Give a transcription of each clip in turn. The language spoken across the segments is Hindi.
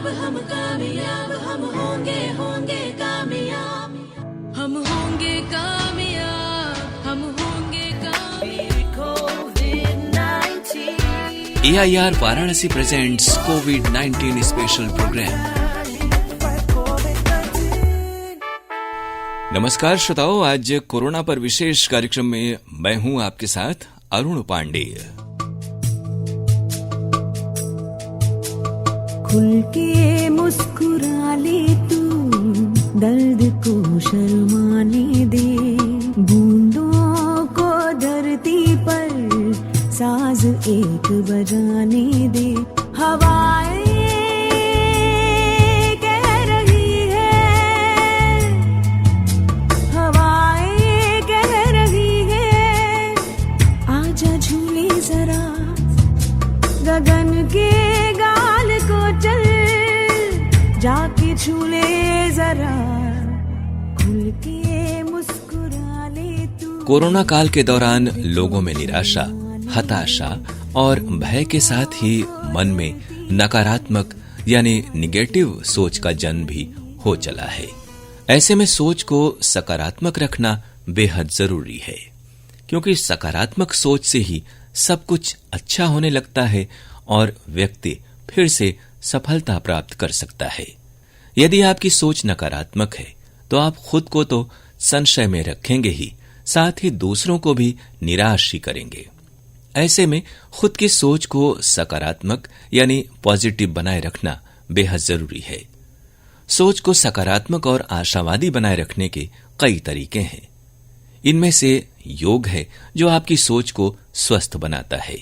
कामयाब, हम कामयाब, हम होंगे होंगे कामयाब, हम होंगे कामयाब, हम होंगे कामयाब। AIR वाराणसी प्रेजेंट्स कोविड-19 स्पेशल प्रोग्राम। नमस्कार श्रोताओ, आज कोरोना पर विशेष कार्यक्रम में मैं हूं आपके साथ अरुण पांडे। खुल के मुस्कुरा ले तू, दर्द को शर्माने दे, बूंदों को धरती पर साज एक बजाने दे। हवाएं कह रही है, हवाएं कह रही है, आजा झूले जरा गगन के चल जाके झूले जरा, खुल के मुस्कुरा ले तू। कोरोना काल के दौरान लोगों में निराशा, हताशा और भय के साथ ही मन में नकारात्मक यानी निगेटिव सोच का जन्म भी हो चला है। ऐसे में सोच को सकारात्मक रखना बेहद जरूरी है, क्योंकि सकारात्मक सोच से ही सब कुछ अच्छा होने लगता है और व्यक्ति फिर से सफलता प्राप्त कर सकता है। यदि आपकी सोच नकारात्मक है तो आप खुद को तो संशय में रखेंगे ही, साथ ही दूसरों को भी निराश ही करेंगे। ऐसे में खुद की सोच को सकारात्मक यानी पॉजिटिव बनाए रखना बेहद जरूरी है। सोच को सकारात्मक और आशावादी बनाए रखने के कई तरीके हैं। इनमें से योग है जो आपकी सोच को स्वस्थ बनाता है।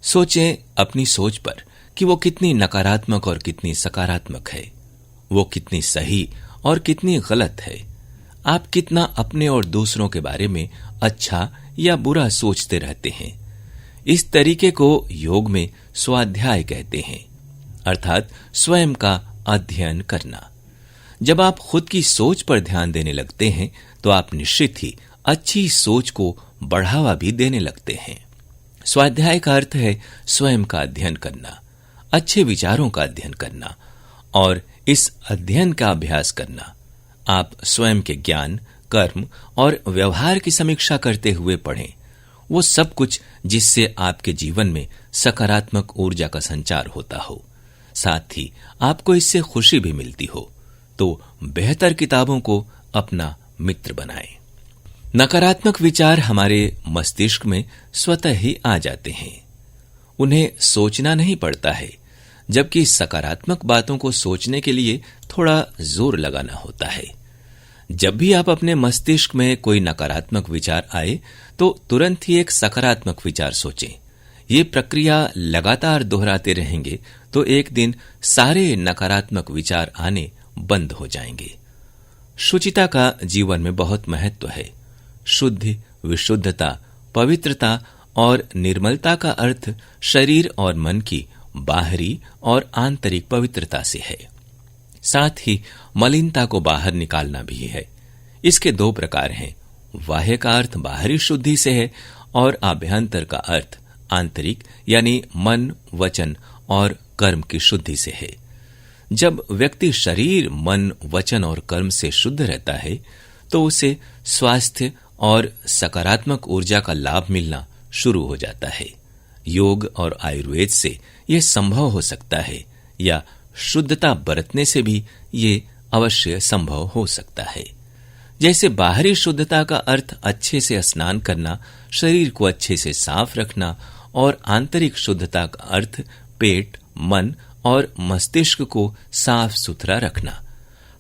सोचें अपनी सोच पर कि वो कितनी नकारात्मक और कितनी सकारात्मक है, वो कितनी सही और कितनी गलत है। आप कितना अपने और दूसरों के बारे में अच्छा या बुरा सोचते रहते हैं। इस तरीके को योग में स्वाध्याय कहते हैं, अर्थात स्वयं का अध्ययन करना। जब आप खुद की सोच पर ध्यान देने लगते हैं तो आप निश्चित ही अच्छी सोच को बढ़ावा भी देने लगते हैं। स्वाध्याय का अर्थ है स्वयं का अध्ययन करना, अच्छे विचारों का अध्ययन करना, और इस अध्ययन का अभ्यास करना। आप स्वयं के ज्ञान, कर्म और व्यवहार की समीक्षा करते हुए पढ़ें, वो सब कुछ जिससे आपके जीवन में सकारात्मक ऊर्जा का संचार होता हो, साथ ही आपको इससे खुशी भी मिलती हो। तो बेहतर किताबों को अपना मित्र बनाएं। नकारात्मक विचार हमारे मस्तिष्क में स्वतः ही आ जाते हैं, उन्हें सोचना नहीं पड़ता है, जबकि सकारात्मक बातों को सोचने के लिए थोड़ा जोर लगाना होता है। जब भी आप अपने मस्तिष्क में कोई नकारात्मक विचार आए तो तुरंत ही एक सकारात्मक विचार सोचें। ये प्रक्रिया लगातार दोहराते रहेंगे तो एक दिन सारे नकारात्मक विचार आने बंद हो जाएंगे। शुचिता का जीवन में बहुत महत्व है। शुद्धि, विशुद्धता, पवित्रता और निर्मलता का अर्थ शरीर और मन की बाहरी और आंतरिक पवित्रता से है। साथ ही मलिनता को बाहर निकालना भी है। इसके दो प्रकार हैं। बाह्य का अर्थ बाहरी शुद्धि से है और आभ्यंतर का अर्थ आंतरिक यानी मन, वचन और कर्म की शुद्धि से है। जब व्यक्ति शरीर, मन, वचन और कर्म से शुद्ध रहता है तो उसे स्वास्थ्य और सकारात्मक ऊर्जा का लाभ मिलना शुरू हो जाता है। योग और आयुर्वेद से यह संभव हो सकता है, या शुद्धता बरतने से भी ये अवश्य संभव हो सकता है। जैसे बाहरी शुद्धता का अर्थ अच्छे से स्नान करना, शरीर को अच्छे से साफ रखना, और आंतरिक शुद्धता का अर्थ पेट, मन और मस्तिष्क को साफ सुथरा रखना।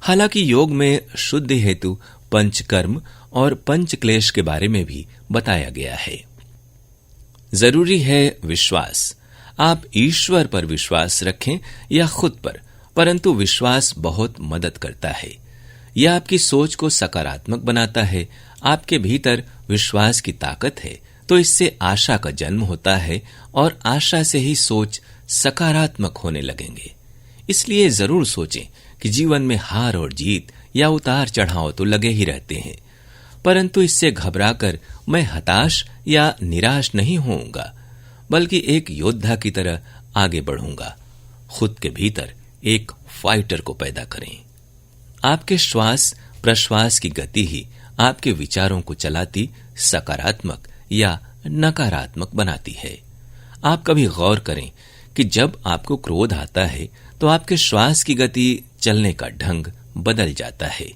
हालांकि योग में शुद्धि हेतु पंचकर्म और पंचक्लेश के बारे में भी बताया गया है। जरूरी है विश्वास। आप ईश्वर पर विश्वास रखें या खुद पर, परंतु विश्वास बहुत मदद करता है। यह आपकी सोच को सकारात्मक बनाता है। आपके भीतर विश्वास की ताकत है तो इससे आशा का जन्म होता है और आशा से ही सोच सकारात्मक होने लगेंगे। इसलिए जरूर सोचें कि जीवन में हार और जीत या उतार चढ़ाव तो लगे ही रहते हैं, परंतु इससे घबराकर मैं हताश या निराश नहीं होऊंगा, बल्कि एक योद्धा की तरह आगे बढ़ूंगा। खुद के भीतर एक फाइटर को पैदा करें। आपके श्वास प्रश्वास की गति ही आपके विचारों को चलाती, सकारात्मक या नकारात्मक बनाती है। आप कभी गौर करें कि जब आपको क्रोध आता है तो आपके श्वास की गति, चलने का ढंग बदल जाता है,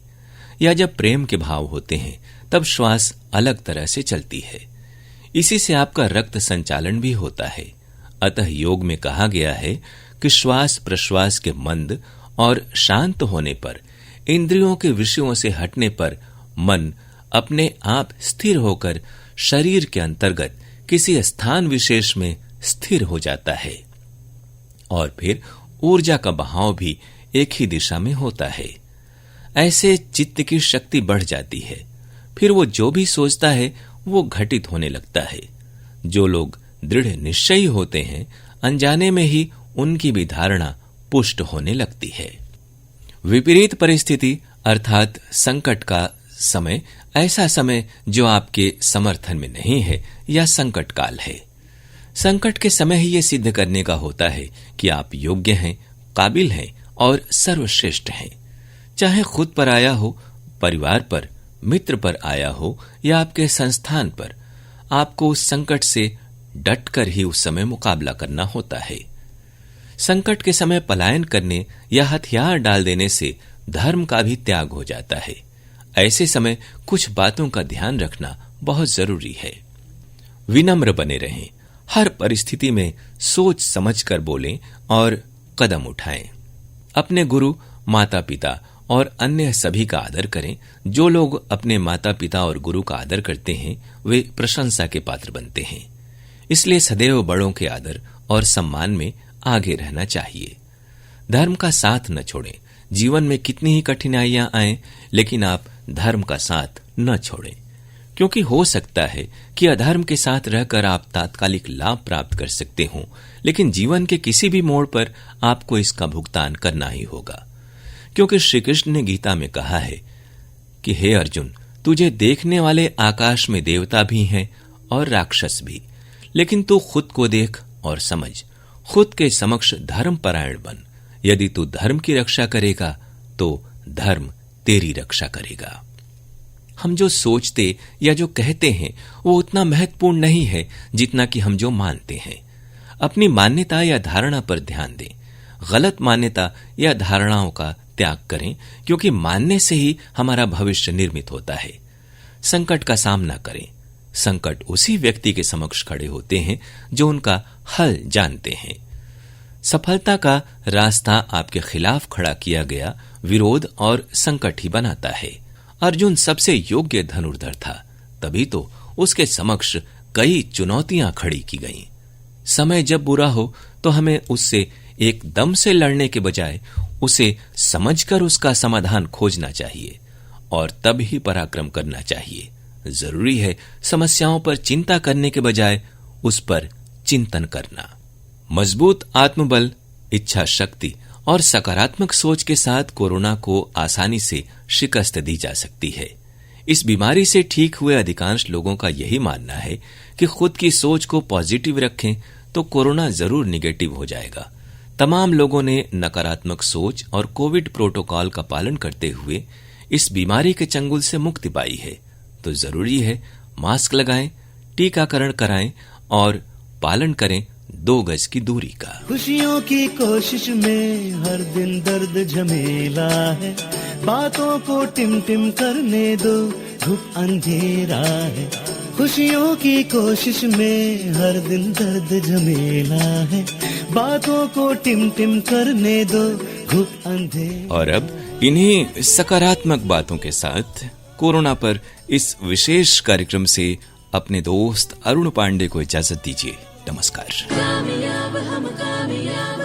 या जब प्रेम के भाव होते हैं तब श्वास अलग तरह से चलती है। इसी से आपका रक्त संचालन भी होता है। अतः योग में कहा गया है कि श्वास प्रश्वास के मंद और शांत होने पर, इंद्रियों के विषयों से हटने पर मन अपने आप स्थिर होकर शरीर के अंतर्गत किसी स्थान विशेष में स्थिर हो जाता है और फिर ऊर्जा का बहाव भी एक ही दिशा में होता है। ऐसे चित्त की शक्ति बढ़ जाती है। फिर वो जो भी सोचता है वो घटित होने लगता है। जो लोग दृढ़ निश्चयी होते हैं, अनजाने में ही उनकी भी धारणा पुष्ट होने लगती है। विपरीत परिस्थिति अर्थात संकट का समय ऐसा समय जो आपके समर्थन में नहीं है या संकट काल है। संकट के समय ही ये सिद्ध करने का होता है कि आप योग्य हैं, काबिल हैं और सर्वश्रेष्ठ हैं। चाहे खुद पर आया हो, परिवार पर, मित्र पर आया हो या आपके संस्थान पर, आपको उस संकट से डटकर ही उस समय मुकाबला करना होता है। संकट के समय पलायन करने या हथियार डाल देने से धर्म का भी त्याग हो जाता है। ऐसे समय कुछ बातों का ध्यान रखना बहुत जरूरी है। विनम्र बने रहें, हर परिस्थिति में सोच समझकर बोलें और कदम उठाएं। अपने गुरु, माता पिता और अन्य सभी का आदर करें। जो लोग अपने माता पिता और गुरु का आदर करते हैं वे प्रशंसा के पात्र बनते हैं। इसलिए सदैव बड़ों के आदर और सम्मान में आगे रहना चाहिए। धर्म का साथ न छोड़ें। जीवन में कितनी ही कठिनाइयां आएं, लेकिन आप धर्म का साथ न छोड़ें, क्योंकि हो सकता है कि अधर्म के साथ रहकर आप तात्कालिक लाभ प्राप्त कर सकते हों, लेकिन जीवन के किसी भी मोड़ पर आपको इसका भुगतान करना ही होगा। क्योंकि श्री कृष्ण ने गीता में कहा है कि हे अर्जुन, तुझे देखने वाले आकाश में देवता भी हैं और राक्षस भी, लेकिन तू खुद को देख और समझ, खुद के समक्ष धर्मपरायण बन। यदि तू धर्म की रक्षा करेगा तो धर्म तेरी रक्षा करेगा। हम जो सोचते या जो कहते हैं वो उतना महत्वपूर्ण नहीं है जितना कि हम जो मानते हैं। अपनी मान्यता या धारणा पर ध्यान दें। गलत मान्यता या धारणाओं का त्याग करें, क्योंकि मानने से ही हमारा भविष्य निर्मित होता है। संकट का सामना करें। संकट उसी व्यक्ति के समक्ष खड़े होते हैं जो उनका हल जानते हैं। सफलता का रास्ता आपके खिलाफ खड़ा किया गया विरोध और संकट ही बनाता है। अर्जुन सबसे योग्य धनुर्धर था, तभी तो उसके समक्ष कई चुनौतियां खड़ी की गईं। समय जब बुरा हो तो हमें उससे एकदम से लड़ने के बजाय उसे समझकर उसका समाधान खोजना चाहिए और तब ही पराक्रम करना चाहिए। जरूरी है समस्याओं पर चिंता करने के बजाय उस पर चिंतन करना। मजबूत आत्मबल, इच्छा शक्ति और सकारात्मक सोच के साथ कोरोना को आसानी से शिकस्त दी जा सकती है। इस बीमारी से ठीक हुए अधिकांश लोगों का यही मानना है कि खुद की सोच को पॉजिटिव रखें तो कोरोना जरूर निगेटिव हो जाएगा। तमाम लोगों ने नकारात्मक सोच और कोविड प्रोटोकॉल का पालन करते हुए इस बीमारी के चंगुल से मुक्ति पाई है। तो जरूरी है मास्क लगाएं, टीकाकरण कराएं और पालन करें 2 गज की दूरी का। खुशियों की कोशिश में हर दिन दर्द झमेला है, बातों को टिम टिम करने दो, धूप अंधेरा है। खुशियों की कोशिश में हर दिन दर्द झमेला है, बातों को टिम टिम करने दो, धूप अंधेरा। और अब इन्हीं सकारात्मक बातों के साथ कोरोना पर इस विशेष कार्यक्रम से अपने दोस्त अरुण पांडे को इजाजत दीजिए। नमस्कार। कामयाब हम कामयाब।